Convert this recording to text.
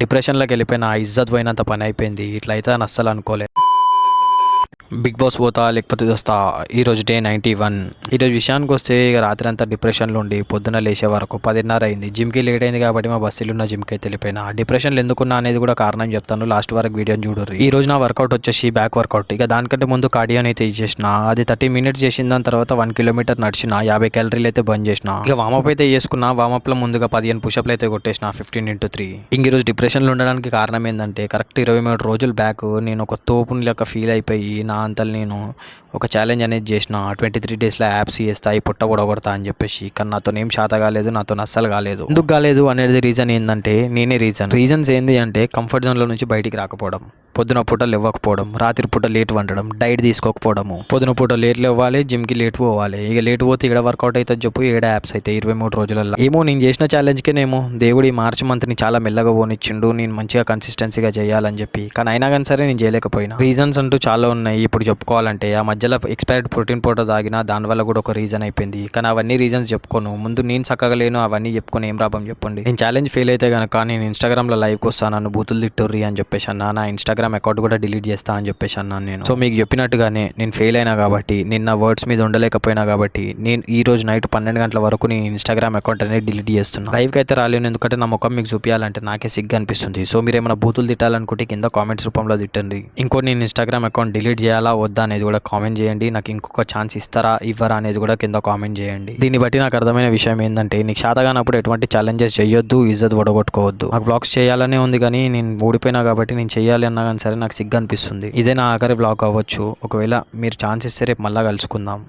డిప్రెషన్లోకి వెళ్ళిపోయిన ఇజ్జత్ పోయినంత పని అయిపోయింది. ఇట్లా అయితే అని అస్సలు అనుకోలే. బిగ్ బాస్ పోతా లేకపోతే వస్తా. ఈరోజు డే 91. ఈరోజు విషయానికి వస్తే ఇక రాత్రి అంతా డిప్రెషన్లో ఉండి పొద్దున్న లేచే వరకు 10:30 అయింది. జిమ్కి లేట్ అయింది కాబట్టి మా బస్సులో ఉన్న జిమ్కి అయితే వెళ్ళిపోయినా. డిప్రెషన్లో ఎందుకున్నా అనేది కూడా కారణం చెప్తాను, లాస్ట్ వరకు వీడియోని చూడరు. ఈ రోజు నా వర్కౌట్ వచ్చేసి బ్యాక్ వర్కౌట్. ఇక దానికంటే ముందు కార్డియో అయితే చేసిన. అది 30 మినిట్స్ చేసిన దాని తర్వాత 1 కిలోమీటర్ నడిచిన, 50 క్యాలరీలు అయితే బంద్ చేసిన. ఇక వామప్ అయితే చేసుకున్నా. వామప్లో ముందుగా 15 పుషప్లు అయితే కొట్టేసిన 15x3. ఇంక ఈరోజు డిప్రెషన్లో ఉండడానికి కారణం ఏంటంటే కరెక్ట్ 23 రోజులు బ్యాక్ నేను ఒక తోపుని లెక్క ఫీల్ అయిపోయి నా అంతలు నేను ఒక ఛాలెంజ్ అనేది చేసిన. 23 డేస్లో యాప్స్ చేస్తాయి పుట్ట కూడా కొడతా అని చెప్పేసి. కానీ నాతో ఏం శాత కాలేదు, నాతో అస్సలు కాలేదు. ఎందుకు కాలేదు అనేది రీజన్ ఏంటంటే నేనే రీజన్స్ ఏంది అంటే కంఫర్ట్ జోన్లో నుంచి బయటికి రాకపోవడం, పొద్దున పూటలు ఇవ్వకపోవడం, రాత్రి పూట లేట్ వండడం, డైట్ తీసుకోకపోవడము. పొద్దున పూట లేట్లు ఇవ్వాలి, జిమ్కి లేట్ పోవాలి. ఇక లేట్ పోతే ఇక్కడ వర్కౌట్ అయితే చెప్పు ఏడ యాప్స్ అయితే 23 రోజులలో. ఏమో నేను చేసిన ఛాలెంజ్కేనేమో దేవుడు ఈ మార్చి మంత్ని చాలా మెల్లగా పోనిచ్చిండు, నేను మంచిగా కన్సిస్టెన్సీగా చేయాలని చెప్పి. కానీ అయినా కానీ సరే నేను చేయలేకపోయినా. రీజన్స్ అంటూ చాలా ఉన్నాయి ఇప్పుడు చెప్పుకోవాలంటే. ఆ మధ్యలో ఎక్స్పైర్డ్ ప్రోటీన్ పౌడర్ తాగినా దానివల్ల కూడా ఒక రీజన్ అయిపోయింది. కానీ అవన్నీ రీజన్స్ చెప్పుకోను. ముందు నేను చక్కగా లేను, అవన్నీ చెప్పుకొని ఏం లాభం చెప్పండి. నేను ఛాలెంజ్ ఫెయిల్ అయితే కనుక నేను ఇన్స్టాగ్రామ్లో లైవ్కి వస్తాను, నన్ను బూతులు తిట్టుర్రి అని చెప్పేసి అన్నా. నా ఇన్స్టాగ్రామ్ అకౌంట్ కూడా డిలీట్ చేస్తా అని చెప్పేసి అన్నాను నేను. సో మీకు చెప్పినట్టుగానే నేను ఫెయిల్ అయినా కాబట్టి, నిన్న వర్డ్స్ మీద ఉండలేకపోయినా కాబట్టి నేను ఈ రోజు నైట్ 12 గంటల వరకు నేను ఇన్స్టాగ్రామ్ అకౌంట్ అనేది డిలీట్ చేస్తున్నాను. లైవ్కి అయితే రాలేను, ఎందుకంటే నా ముఖం మీకు చూపించాలంటే నాకే సిగ్గు అనిపిస్తుంది. సో మీరు ఏమైనా బూతులు తిట్టాలనుకుంటే కింద కామెంట్స్ రూపంలో తిట్టండి. ఇంకోటి నేను ఇన్స్టాగ్రామ్ అకౌంట్ డిలీట్ చేయాలా వద్దా అనేది కూడా కామెంట్ చేయండి. నాకు ఇంకొక ఛాన్స్ ఇస్తారా ఇవ్వరా అనేది కూడా కింద కామెంట్ చేయండి. దీన్ని బట్టి నాకు అర్థమైన విషయం ఏంటంటే నీకు శాతగానప్పుడు ఎటువంటి ఛాలెంజెస్ చేయొద్దు, ఇజ్జత్ వడగొట్టుకోవద్దు. నాకు బ్లాగ్స్ చేయాలనే ఉంది కానీ నేను ఓడిపోయినా కాబట్టి నేను చేయాలి అన్నా కానీ సరే నాకు సిగ్గు అనిపిస్తుంది. ఇదే నా ఆఖరి బ్లాగ్ అవ్వచ్చు. ఒకవేళ మీరు ఛాన్స్ ఇస్తే రేపు మళ్ళీ కలుసుకుందాం.